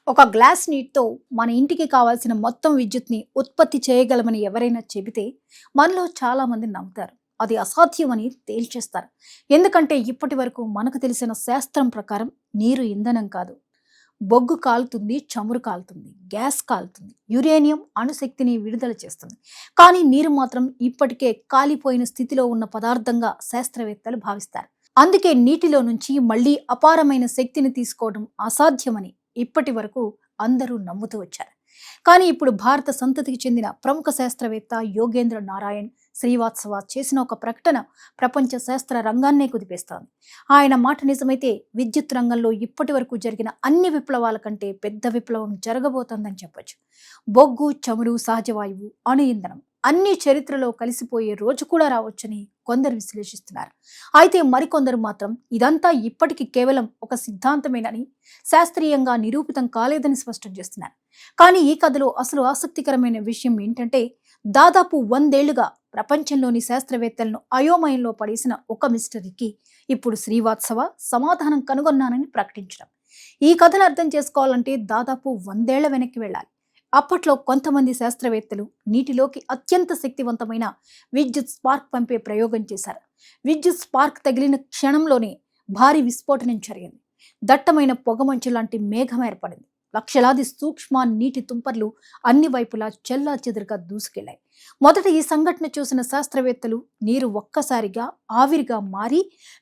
ఒక గ్లాస్ నీటితో మన ఇంటికి కావాల్సిన మొత్తం విద్యుత్ని ఉత్పత్తి చేయగలమని ఎవరైనా చెబితే మనలో చాలా మంది నమ్ముతారు. అది అసాధ్యమని తేల్చేస్తారు. ఎందుకంటే ఇప్పటి వరకు మనకు తెలిసిన శాస్త్రం ప్రకారం నీరు ఇంధనం కాదు. బొగ్గు కాలుతుంది, చమురు కాలుతుంది, గ్యాస్ కాలుతుంది, యురేనియం అణుశక్తిని విడుదల చేస్తుంది. కానీ నీరు మాత్రం ఇప్పటికే కాలిపోయిన స్థితిలో ఉన్న పదార్థంగా శాస్త్రవేత్తలు భావిస్తారు. అందుకే నీటిలో నుంచి మళ్ళీ అపారమైన శక్తిని తీసుకోవడం అసాధ్యమని ఇప్పటి వరకు అందరూ నమ్ముతూ వచ్చారు. కానీ ఇప్పుడు భారత సంతతికి చెందిన ప్రముఖ శాస్త్రవేత్త యోగేంద్ర నారాయణ్ శ్రీవాత్సవ చేసిన ఒక ప్రకటన ప్రపంచ శాస్త్ర రంగాన్నే కుదిపేస్తోంది. ఆయన మాట నిజమైతే విద్యుత్ రంగంలో ఇప్పటి వరకు జరిగిన అన్ని విప్లవాల కంటే పెద్ద విప్లవం జరగబోతోందని చెప్పొచ్చు. బొగ్గు, చమురు, సహజ వాయువు, అణు ఇంధనం అన్ని చరిత్రలో కలిసిపోయే రోజు కూడా రావచ్చని కొందరు విశ్లేషిస్తున్నారు. అయితే మరికొందరు మాత్రం ఇదంతా ఇప్పటికీ కేవలం ఒక సిద్ధాంతమేనని, శాస్త్రీయంగా నిరూపితం కాలేదని స్పష్టం చేస్తున్నారు. కానీ ఈ కథలో అసలు ఆసక్తికరమైన విషయం ఏంటంటే, దాదాపు 100 ఏళ్లుగా ప్రపంచంలోని శాస్త్రవేత్తలను అయోమయంలో పడేసిన ఒక మిస్టరీకి ఇప్పుడు శ్రీవాత్సవ సమాధానం కనుగొన్నానని ప్రకటించడం. ఈ కథను అర్థం చేసుకోవాలంటే దాదాపు 100 ఏళ్ల వెనక్కి వెళ్ళాలి. అప్పట్లో కొంతమంది శాస్త్రవేత్తలు నీటిలోకి అత్యంత శక్తివంతమైన విద్యుత్ స్పార్క్ పంపే ప్రయోగం చేశారు. విద్యుత్ స్పార్క్ తగిలిన క్షణంలోనే భారీ విస్ఫోటనం జరిగింది. దట్టమైన పొగమంచు లాంటి మేఘం ఏర్పడింది. లక్షలాది సూక్ష్మ నీటి తుంపర్లు అన్ని వైపులా చెల్లా చెదురుగా దూసుకెళ్లాయి. మొదట ఈ సంఘటన చూసిన శాస్త్రవేత్తలు నీరు ఒక్కసారిగా ఆవిరిగా మారి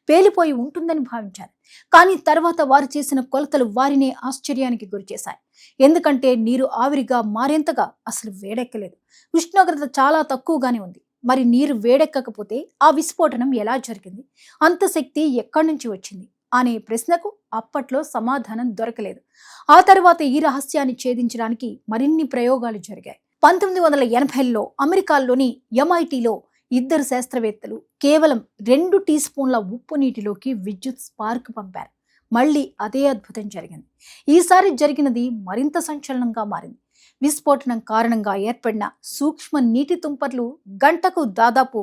పేలిపోయి ఉంటుందని భావించారు. కానీ తర్వాత వారు చేసిన కొలతలు వారినే ఆశ్చర్యానికి గురిచేశాయి. ఎందుకంటే నీరు ఆవిరిగా మారేంతగా అసలు వేడెక్కలేదు. ఉష్ణోగ్రత చాలా తక్కువగానే ఉంది. మరి నీరు వేడెక్కకపోతే ఆ విస్ఫోటనం ఎలా జరిగింది? అంత శక్తి ఎక్కడి నుంచి వచ్చింది అనే ప్రశ్నకు అప్పట్లో సమాధానం దొరకలేదు. ఆ తర్వాత ఈ రహస్యాన్ని ఛేదించడానికి మరిన్ని ప్రయోగాలు జరిగాయి. 1980లో అమెరికాలోని MITలో ఇద్దరు శాస్త్రవేత్తలు కేవలం 2 టీ స్పూన్ల ఉప్పు నీటిలోకి విద్యుత్ స్పార్క్ పంపారు. మళ్ళీ అదే అద్భుతం జరిగింది. ఈసారి జరిగినది మరింత సంచలనంగా మారింది. విస్ఫోటనం కారణంగా ఏర్పడిన సూక్ష్మ నీటి తుంపర్లు గంటకు దాదాపు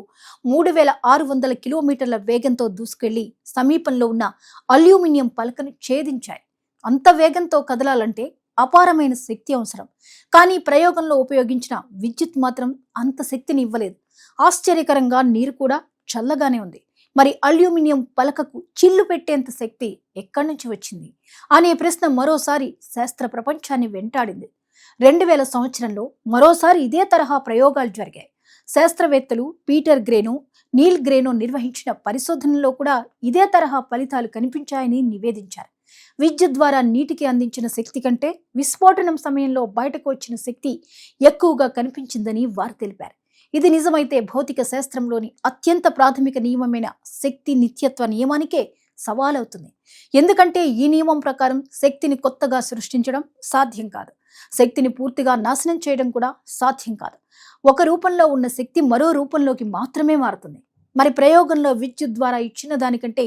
3600 కిలోమీటర్ల వేగంతో దూసుకెళ్లి సమీపంలో ఉన్న అల్యూమినియం పలకను ఛేదించాయి. అంత వేగంతో కదలాలంటే అపారమైన శక్తి అవసరం. కానీ ప్రయోగంలో ఉపయోగించిన విద్యుత్ మాత్రం అంత శక్తిని ఇవ్వలేదు. ఆశ్చర్యకరంగా నీరు కూడా చల్లగానే ఉంది. మరి అల్యూమినియం పలకకు చిల్లు పెట్టేంత శక్తి ఎక్కడి నుంచి వచ్చింది అనే ప్రశ్న మరోసారి శాస్త్ర ప్రపంచాన్ని వెంటాడింది. 2000 సంవత్సరంలో మరోసారి ఇదే తరహా ప్రయోగాలు జరిగాయి. శాస్త్రవేత్తలు పీటర్ గ్రేనో, నీల్ గ్రేనో నిర్వహించిన పరిశోధనలో కూడా ఇదే తరహా ఫలితాలు కనిపించాయని నివేదించారు. విద్యుత్ ద్వారా నీటికి అందించిన శక్తి కంటే విస్ఫోటనం సమయంలో బయటకు వచ్చిన శక్తి ఎక్కువగా కనిపించిందని వారు తెలిపారు. ఇది నిజమైతే భౌతిక శాస్త్రంలోని అత్యంత ప్రాథమిక నియమమైన శక్తి నిత్యత్వ నియమానికే సవాలవుతుంది. ఎందుకంటే ఈ నియమం ప్రకారం శక్తిని కొత్తగా సృష్టించడం సాధ్యం కాదు. శక్తిని పూర్తిగా నాశనం చేయడం కూడా సాధ్యం కాదు. ఒక రూపంలో ఉన్న శక్తి మరో రూపంలోకి మాత్రమే మారుతుంది. మరి ప్రయోగంలో విద్యుత్ ద్వారా ఇచ్చిన దానికంటే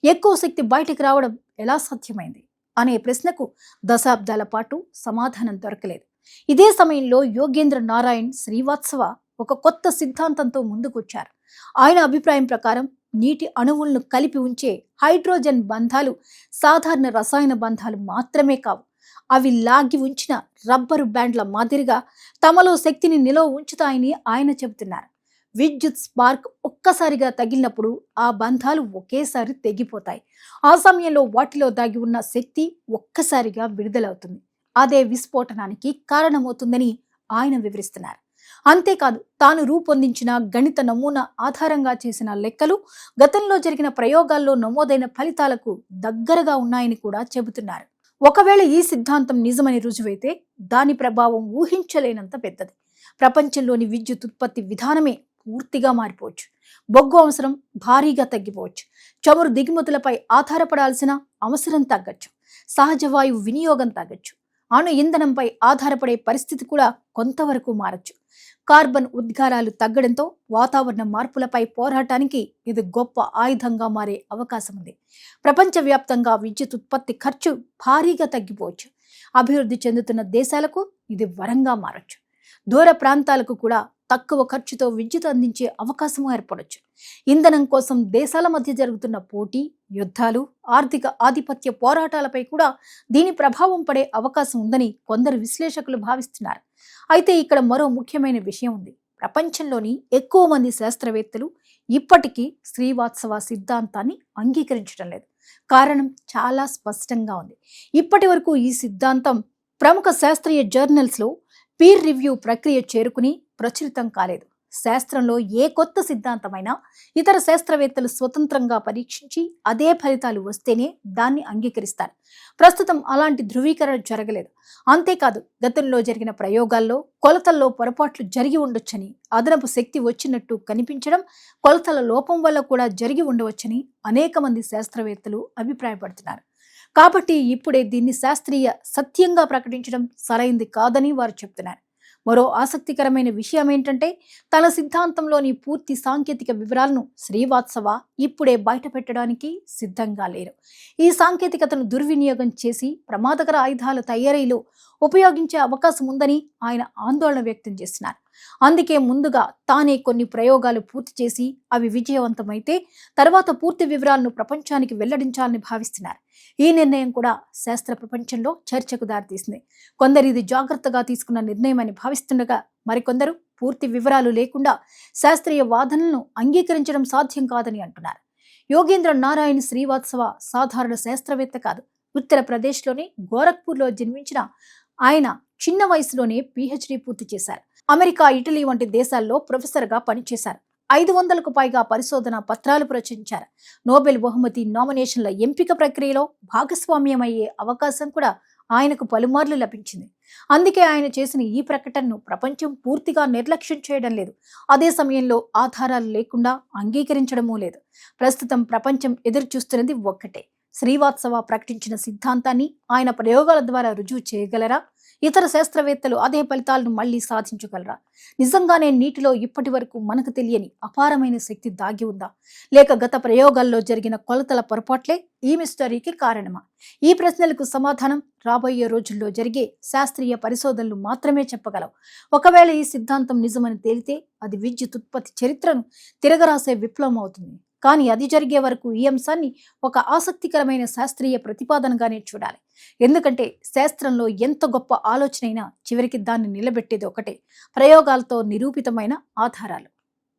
ఎక్కువ శక్తి బయటకు రావడం ఎలా సాధ్యమైంది అనే ప్రశ్నకు దశాబ్దాల పాటు సమాధానం దొరకలేదు. ఇదే సమయంలో యోగేంద్ర నారాయణ్ శ్రీవాత్సవ ఒక కొత్త సిద్ధాంతంతో ముందుకొచ్చారు. ఆయన అభిప్రాయం ప్రకారం నీటి అణువులను కలిపి ఉంచే హైడ్రోజన్ బంధాలు సాధారణ రసాయన బంధాలు మాత్రమే కావు. అవి లాగి ఉంచిన రబ్బరు బ్యాండ్ల మాదిరిగా తమలో శక్తిని నిల్వ ఉంచుతాయని ఆయన చెబుతున్నారు. విద్యుత్ స్పార్క్ ఒక్కసారిగా తగిలినప్పుడు ఆ బంధాలు ఒకేసారి తెగిపోతాయి. ఆ సమయంలో వాటిలో దాగి ఉన్న శక్తి ఒక్కసారిగా విడుదలవుతుంది. అదే విస్ఫోటనానికి కారణమవుతుందని ఆయన వివరిస్తున్నారు. అంతేకాదు, తాను రూపొందించిన గణిత నమూనా ఆధారంగా చేసిన లెక్కలు గతంలో జరిగిన ప్రయోగాల్లో నమోదైన ఫలితాలకు దగ్గరగా ఉన్నాయని కూడా చెబుతున్నారు. ఒకవేళ ఈ సిద్ధాంతం నిజమని రుజువైతే దాని ప్రభావం ఊహించలేనంత పెద్దది. ప్రపంచంలోని విద్యుత్ ఉత్పత్తి విధానమే పూర్తిగా మారిపోవచ్చు. బొగ్గు అవసరం భారీగా తగ్గిపోవచ్చు. చమురు దిగుమతులపై ఆధారపడాల్సిన అవసరం తగ్గచ్చు. సహజ వాయువు వినియోగం తగ్గచ్చు. అణు ఇంధనంపై ఆధారపడే పరిస్థితి కూడా కొంతవరకు మారచ్చు. కార్బన్ ఉద్గారాలు తగ్గడంతో వాతావరణ మార్పులపై పోరాటానికి ఇది గొప్ప ఆయుధంగా మారే అవకాశం ఉంది. ప్రపంచవ్యాప్తంగా విద్యుత్ ఉత్పత్తి ఖర్చు భారీగా తగ్గిపోవచ్చు. అభివృద్ధి చెందుతున్న దేశాలకు ఇది వరంగా మారచ్చు. దూర ప్రాంతాలకు కూడా తక్కువ ఖర్చుతో విద్యుత్ అందించే అవకాశం ఏర్పడొచ్చు. ఇంధనం కోసం దేశాల మధ్య జరుగుతున్న పోటీ, యుద్ధాలు, ఆర్థిక ఆధిపత్య పోరాటాలపై కూడా దీని ప్రభావం పడే అవకాశం ఉందని కొందరు విశ్లేషకులు భావిస్తున్నారు. అయితే ఇక్కడ మరో ముఖ్యమైన విషయం ఉంది. ప్రపంచంలోని ఎక్కువ మంది శాస్త్రవేత్తలు ఇప్పటికీ శ్రీవాత్సవ సిద్ధాంతాన్ని అంగీకరించడం లేదు. కారణం చాలా స్పష్టంగా ఉంది. ఇప్పటి వరకు ఈ సిద్ధాంతం ప్రముఖ శాస్త్రీయ జర్నల్స్లో పీర్ రివ్యూ ప్రక్రియ చేరుకుని ప్రచురితం కాలేదు. శాస్త్రంలో ఏ కొత్త సిద్ధాంతమైనా ఇతర శాస్త్రవేత్తలు స్వతంత్రంగా పరీక్షించి అదే ఫలితాలు వస్తేనే దాన్ని అంగీకరిస్తారు. ప్రస్తుతం అలాంటి ధృవీకరణ జరగలేదు. అంతేకాదు, గతంలో జరిగిన ప్రయోగాల్లో కొలతల్లో పొరపాట్లు జరిగి ఉండొచ్చని, అదనపు శక్తి వచ్చినట్టు కనిపించడం కొలతల లోపం వల్ల కూడా జరిగి ఉండవచ్చని అనేక మంది శాస్త్రవేత్తలు అభిప్రాయపడుతున్నారు. కాబట్టి ఇప్పుడే దీన్ని శాస్త్రీయ సత్యంగా ప్రకటించడం సరైంది కాదని వారు చెప్తున్నారు. మరో ఆసక్తికరమైన విషయం ఏంటంటే, తన సిద్ధాంతంలోని పూర్తి సాంకేతిక వివరాలను శ్రీవాత్సవ ఇప్పుడే బయటపెట్టడానికి సిద్ధంగా లేరు. ఈ సాంకేతికతను దుర్వినియోగం చేసి ప్రమాదకర ఆయుధాల తయారీలో ఉపయోగించే అవకాశం ఉందని ఆయన ఆందోళన వ్యక్తం చేస్తున్నారు. అందుకే ముందుగా తానే కొన్ని ప్రయోగాలు పూర్తి చేసి అవి విజయవంతమైతే తర్వాత పూర్తి వివరాలను ప్రపంచానికి వెల్లడించాలని భావిస్తున్నారు. ఈ నిర్ణయం కూడా శాస్త్ర ప్రపంచంలో చర్చకు దారితీసింది. కొందరు ఇది జాగ్రత్తగా తీసుకున్న నిర్ణయం అని భావిస్తుండగా, మరికొందరు పూర్తి వివరాలు లేకుండా శాస్త్రీయ వాదనలను అంగీకరించడం సాధ్యం కాదని అంటున్నారు. యోగేంద్ర నారాయణ్ శ్రీవాత్సవ సాధారణ శాస్త్రవేత్త కాదు. ఉత్తరప్రదేశ్లోని గోరఖ్పూర్లో జన్మించిన ఆయన చిన్న వయసులోనే PhD పూర్తి చేశారు. అమెరికా, ఇటలీ వంటి దేశాల్లో ప్రొఫెసర్గా పనిచేశారు. 500కు పైగా పరిశోధన పత్రాలు ప్రచురించారు. నోబెల్ బహుమతి నామినేషన్ల ఎంపిక ప్రక్రియలో భాగస్వామ్యమయ్యే అవకాశం కూడా ఆయనకు పలుమార్లు లభించింది. అందుకే ఆయన చేసిన ఈ ప్రకటనను ప్రపంచం పూర్తిగా నిర్లక్ష్యం చేయడం లేదు. అదే సమయంలో ఆధారాలు లేకుండా అంగీకరించడమూ లేదు. ప్రస్తుతం ప్రపంచం ఎదురు చూస్తున్నది ఒక్కటే: శ్రీవాత్సవ ప్రకటించిన సిద్ధాంతాన్ని ఆయన ప్రయోగాల ద్వారా రుజువు చేయగలరా? ఇతర శాస్త్రవేత్తలు అదే ఫలితాలను మళ్లీ సాధించగలరా? నిజంగానే నీటిలో ఇప్పటి వరకు మనకు తెలియని అపారమైన శక్తి దాగి ఉందా? లేక గత ప్రయోగాల్లో జరిగిన కొలతల పొరపాట్లే ఈ మిస్టరీకి కారణమా? ఈ ప్రశ్నలకు సమాధానం రాబోయే రోజుల్లో జరిగే శాస్త్రీయ పరిశోధనలు మాత్రమే చెప్పగలవు. ఒకవేళ ఈ సిద్ధాంతం నిజమని తేలితే అది విద్యుత్ ఉత్పత్తి చరిత్రను తిరగరాసే విప్లవం అవుతుంది. కానీ అది జరిగే వరకు ఈ అంశాన్ని ఒక ఆసక్తికరమైన శాస్త్రీయ ప్రతిపాదనగానే చూడాలి. ఎందుకంటే శాస్త్రంలో ఎంత గొప్ప ఆలోచనైనా చివరికి దాన్ని నిలబెట్టేది ఒకటే: ప్రయోగాలతో నిరూపితమైన ఆధారాలు.